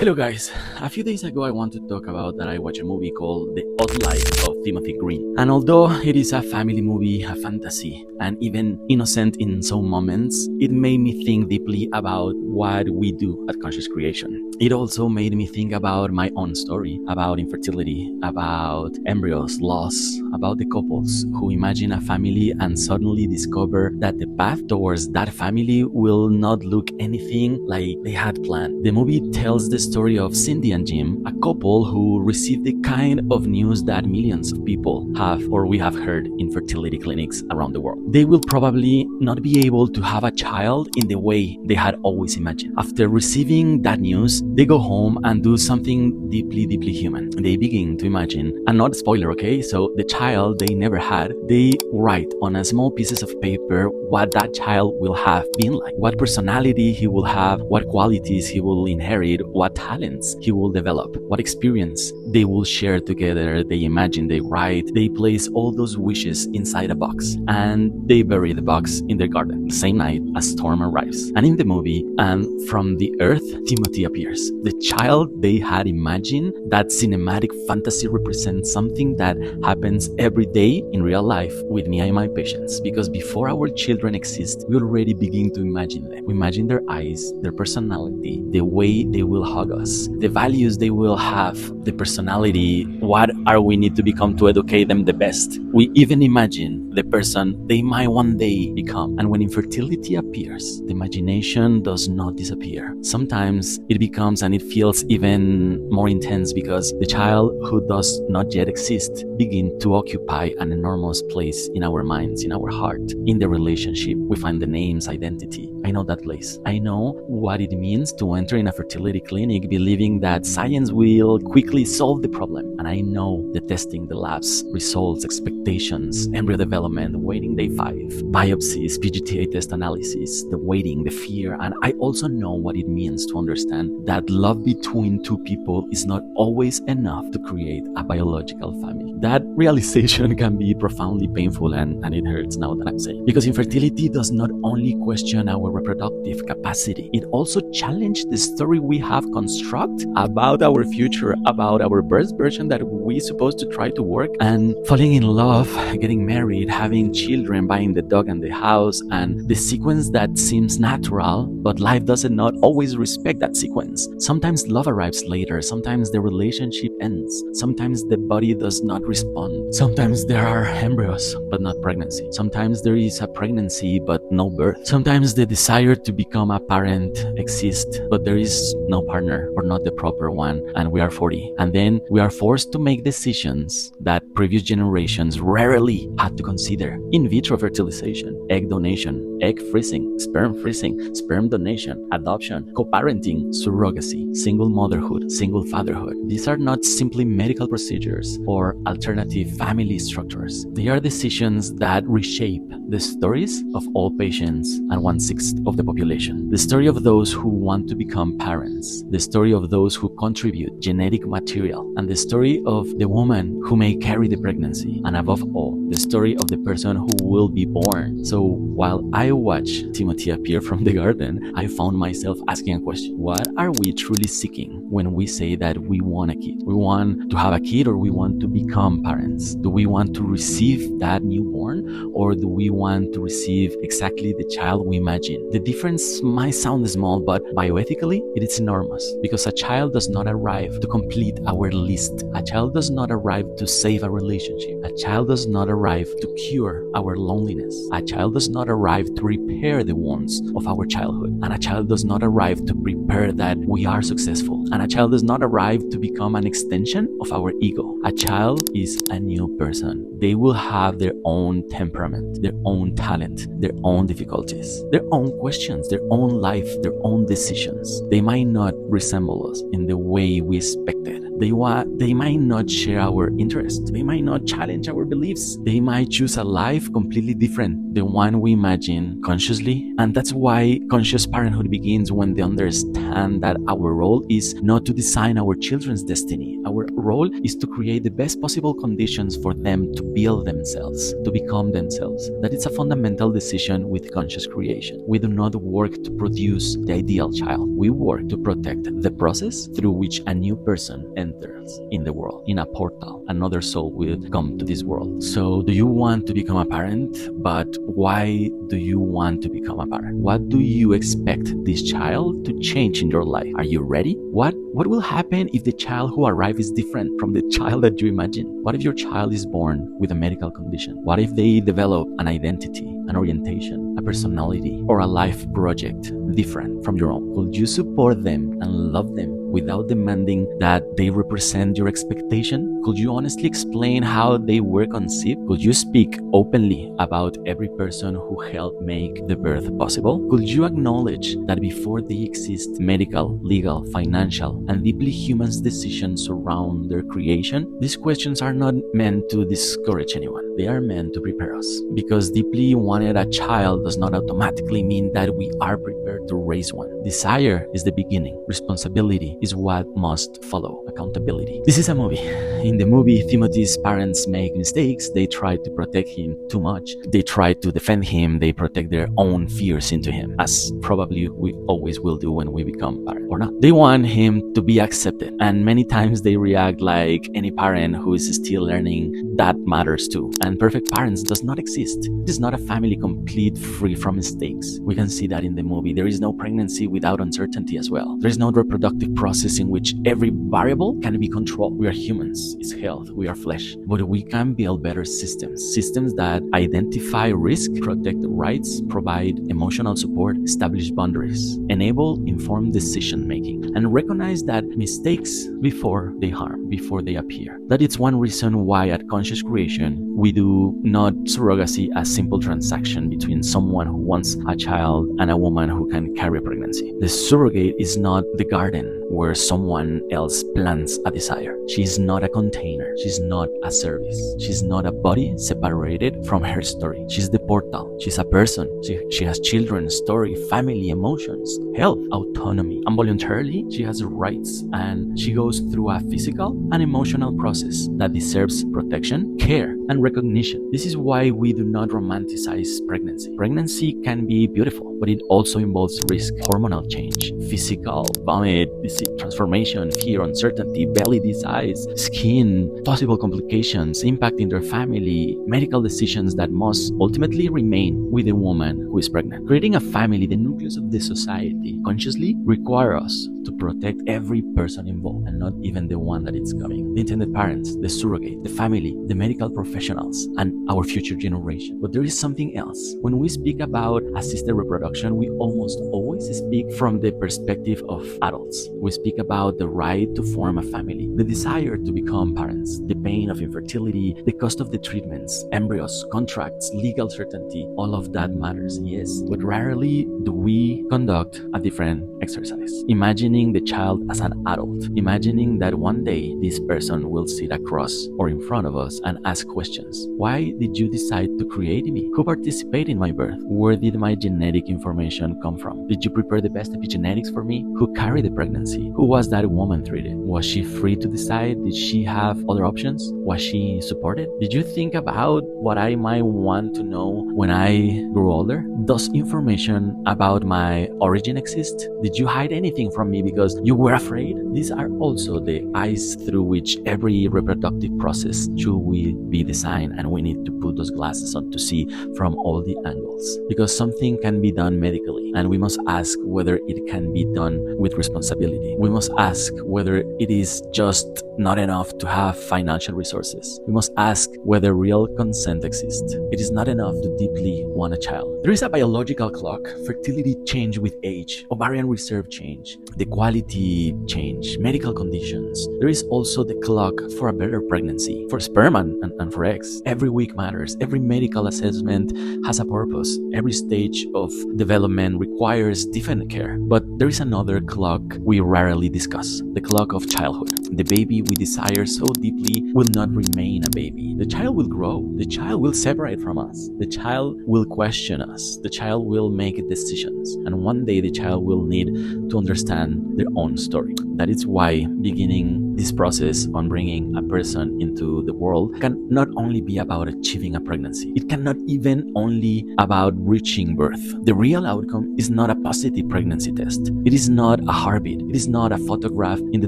Hello guys, a few days ago I want to talk about that I watched a movie called The Odd Life of Timothy Green. And although it is a family movie, a fantasy, and even innocent in some moments, it made me think deeply about what we do at Conscious Creation. It also made me think about my own story, about infertility, about embryos, loss, about the couples who imagine a family and suddenly discover that the path towards that family will not look anything like they had planned. The movie tells the story of Cindy and Jim, a couple who received the kind of news that millions of people have or we have heard in fertility clinics around the world. They will probably not be able to have a child in the way they had always imagined. After receiving that news, they go home and do something deeply, deeply human. They begin to imagine, and not spoiler, okay? So the child they never had, they write on a small pieces of paper what that child will have been like, what personality he will have, what qualities he will inherit, what talents he will develop, what experience they will share together. They imagine, they write, they place all those wishes inside a box, and they bury the box in their garden. The same night, a storm arrives, and in the movie, and from the earth, Timothy appears. The child they had imagined, that cinematic fantasy represents something that happens every day in real life with me and my patients, because before our children exist, we already begin to imagine them. We imagine their eyes, their personality, the way they will hug us, the values they will have, the personality, what are we need to become to educate them the best. We even imagine the person they might one day become. And when infertility appears, the imagination does not disappear. Sometimes it becomes and it feels even more intense because the child who does not yet exist begin to occupy an enormous place in our minds, in our heart, in the relationship. We find the names, identity. I know that place. I know what it means to enter in a fertility clinic believing that science will quickly solve the problem. And I know the testing, the labs, results, expectations, embryo development, waiting day 5, biopsies, PGTA test analysis, the waiting, the fear. And I also know what it means to understand that love between two people is not always enough to create a biological family. That realization can be profoundly painful and it hurts now that I'm saying. Because infertility does not only question our reproductive capacity, it also challenges the story we have construct about our future, about our birth version that we supposed to try to work, and falling in love, getting married, having children, buying the dog and the house, and the sequence that seems natural, but life doesn't not always respect that sequence. Sometimes love arrives later, sometimes the relationship ends, sometimes the body does not respond, sometimes there are embryos but not pregnancy, sometimes there is a pregnancy but no birth, sometimes the desire to become a parent exists but there is no partner or not the proper one, and we are 40, and then we are forced to make decisions that previous generations rarely had to consider. In vitro fertilization, egg donation, egg freezing, sperm donation, adoption, co-parenting, surrogacy, single motherhood, single fatherhood. These are not simply medical procedures or alternative family structures. They are decisions that reshape the stories of all patients and 1/6 of the population. The story of those who want to become parents, the story of those who contribute genetic material, and the story of the woman who may carry the pregnancy, and above all, the story of the person who will be born. So while I watch Timothy appear from the garden, I found myself asking a question. What are we truly seeking when we say that we want a kid? We want to have a kid, or we want to become parents? Do we want to receive that newborn, or do we want to receive exactly the child we imagine? The difference might sound small, but bioethically it is enormous, because a child does not arrive to complete our list. A child does not arrive to save a relationship. A child does not arrive to cure our loneliness. A child does not arrive to repair the wounds of our childhood. And a child does not arrive to prepare that we are successful. And a child does not arrive to become an extension of our ego. A child is a new person. They will have their own temperament, their own talent, their own difficulties, their own questions, their own life, their own decisions. They might not resemble us in the way we expected. They might not share our interests. They might not challenge our beliefs. They might choose a life completely different than one we imagine consciously. And that's why conscious parenthood begins when they understand that our role is not to design our children's destiny. Our role is to create the best possible conditions for them to build themselves, to become themselves. That is a fundamental decision with conscious creation. We do not work to produce the ideal child. We work to protect the process through which a new person enters in the world. In a portal, another soul will come to this world. So, do you want to become a parent? But why do you want to become a parent? What do you expect this child to change in your life? Are you ready? What will happen if the child who arrives is different from the child that you imagine? What if your child is born with a medical condition? What if they develop an identity, an orientation, a personality, or a life project different from your own? Could you support them and love them without demanding that they represent your expectation? Could you honestly explain how they were conceived? Could you speak openly about every person who helped make the birth possible? Could you acknowledge that before they exist, medical, legal, financial, and deeply human decisions surround their creation? These questions are not meant to discourage anyone. They are meant to prepare us. Because deeply wanted a child does not automatically mean that we are prepared to raise one. Desire is the beginning. Responsibility is what must follow. Accountability. This is a movie. In the movie, Timothy's parents make mistakes. They try to protect him too much. They try to defend him. They protect their own fears into him, as probably we always will do when we become parents, or not. They want him to be accepted, and many times they react like any parent who is still learning. That matters too. And perfect parents does not exist. It is not a family complete free from mistakes. We can see that in the movie. There is no pregnancy without uncertainty as well. There is no reproductive process in which every variable can be controlled. We are humans. It's health. We are flesh. But we can build better systems that identify risk, protect rights, provide emotional support, establish boundaries, enable informed decision making, and recognize that mistakes before they harm, before they appear. That is one reason why at Conscious Creation we do not surrogacy a simple transaction between someone who wants a child and a woman who can carry a pregnancy. The surrogate is not the garden where someone else plants a desire. She is not a container. She's not a service. She's not a body separated from her story. She's the portal. She's a person. She has children, story, family, emotions, health, autonomy. And voluntarily, she has rights, and she goes through a physical and emotional process that deserves protection, care, and recognition. This is why we do not romanticize pregnancy. Pregnancy can be beautiful, but it also involves risk, hormonal change, physical, vomit, transformation, fear, uncertainty, belly size, skin, possible complications, impacting their family, medical decisions that must ultimately remain with the woman who is pregnant. Creating a family, the nucleus of the society, consciously require us to protect every person involved, and not even the one that is coming. The intended parents, the surrogate, the family, the medical professionals, and our future generation. But there is something else. When we speak about assisted reproduction, we almost always speak from the perspective of adults. We speak about the right to form a family, the desire to become parents, the pain of infertility, the cost of the treatments, embryos, contracts, legal certainty. All of that matters, yes. But rarely do we conduct a different exercise. Imagining the child as an adult. Imagining that one day this person will sit across or in front of us and ask questions. Why did you decide to create me? Who participated in my birth? Where did my genetic information come from? Did you prepare the best epigenetics for me? Who carried the pregnancy? Who was that woman treated? Was she free to decide? Did she have other options? Was she supported? Did you think about what I might want to know when I grew older? Does information about my origin exist? Did you hide anything from me because you were afraid? These are also the eyes through which every reproductive process should be designed, and we need to put those glasses on to see from all the angles. Because something can be done medically, and we must ask whether it can be done with responsibility. We must ask whether it is just not enough to have financial resources. We must ask whether real consent exists. It is not enough to deeply want a child. There is a biological clock. Fertility change with age, ovarian reserve change, the quality change, medical conditions. There is also the clock for a better pregnancy, for sperm and for eggs. Every week matters. Every medical assessment has a purpose. Every stage of development requires different care. But there is another clock we rarely discuss, the clock of childhood. The baby we desire so deeply will not remain a baby. The child will grow. The child will separate from us. The child will question us. The child will make decisions. And one day the child will need to understand their own story. That is why beginning this process on bringing a person into the world can not only be about achieving a pregnancy. It cannot even only about reaching birth. The real outcome is not a positive pregnancy test. It is not a heartbeat. It is not a photograph in the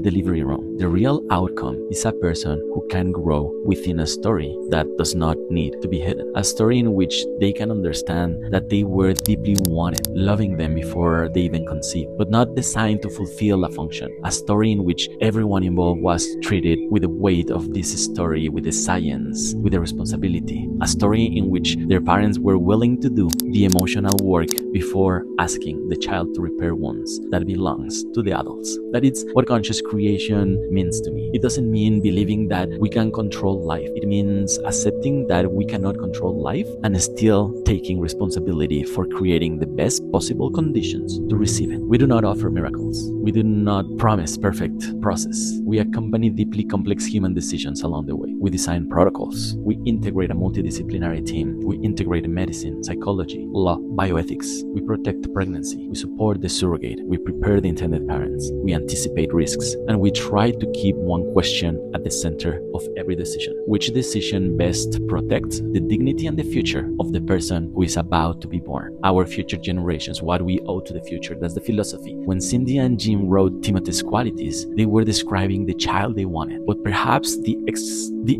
delivery room. The real outcome is a person who can grow within a story that does not need to be hidden. A story in which they can understand that they were deeply wanted, loving them before they even conceived, but not designed to fulfill a function. A story in which everyone involved was treated with the weight of this story, with the science, with the responsibility. A story in which their parents were willing to do the emotional work before asking the child to repair wounds that belongs to the adults. That is what conscious creation means to me. It doesn't mean believing that we can control life. It means accepting that we cannot control life and still taking responsibility for creating the best possible conditions to receive it. We do not offer miracles. We do not promise perfect process. We accompany deeply complex human decisions along the way. We design protocols. We integrate a multidisciplinary team. We integrate medicine, psychology, law, bioethics. We protect pregnancy. We support the surrogate. We prepare the intended parents. We anticipate risks. And we try to keep one question at the center of every decision. Which decision best protects the dignity and the future of the person who is about to be born? Our future generations, what we owe to the future. That's the philosophy. When Cindy and Jim wrote Timothy's qualities, they were describing the child they wanted. But perhaps the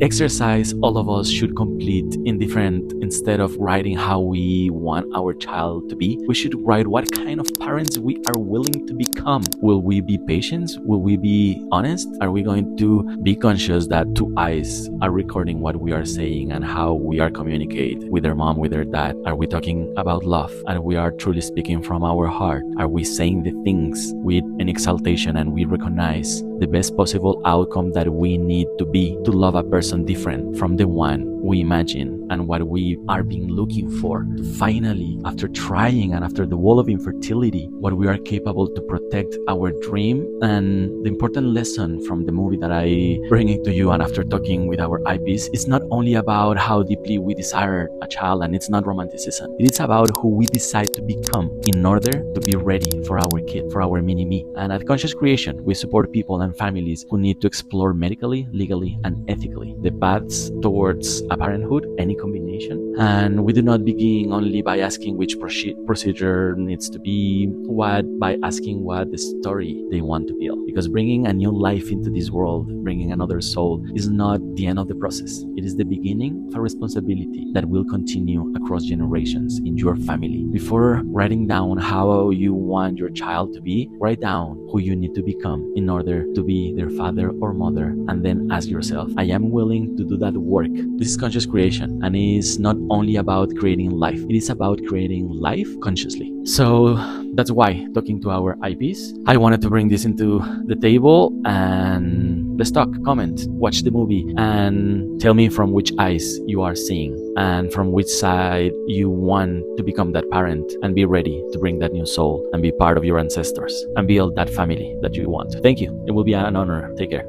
exercise all of us should complete instead of writing how we want our child to be, we should write what kind of parents we are willing to become. Will we be patient? Will we be honest? Are we going to be conscious that two eyes are recording what we are saying and how we are communicating with their mom, with their dad? Are we talking about love and we are truly speaking from our heart? Are we saying the things with an exaltation and we recognize the best possible outcome that we need to be to love a person different from the one we imagine and what we are being looking for to finally, after trying and after the wall of infertility, what we are capable to protect our dream? And the important lesson from the movie that I bring it to you, and after talking with our IPs, it's not only about how deeply we desire a child, and it's not romanticism. It is about who we decide to become in order to be ready for our kid, for our mini-me. And at Conscious Creation, we support people and families who need to explore medically, legally, and ethically the paths towards a parenthood, any combination. And we do not begin only by asking which procedure needs to be by asking what the story they want to build. Because bringing a new life into this world, bringing another soul, is not the end of the process. It is the beginning of a responsibility that will continue across generations in your family. Before writing down how you want your child to be, write down who you need to become in order to be their father or mother, and then ask yourself, I am willing to do that work. This is conscious creation, and it is not only about creating life, it is about creating life consciously. So that's why, talking to our IPs, I wanted to bring this into the table, and let's talk, comment, watch the movie, and tell me from which eyes you are seeing and from which side you want to become that parent and be ready to bring that new soul and be part of your ancestors and build that family that you want. Thank you. It will be an honor. Take care.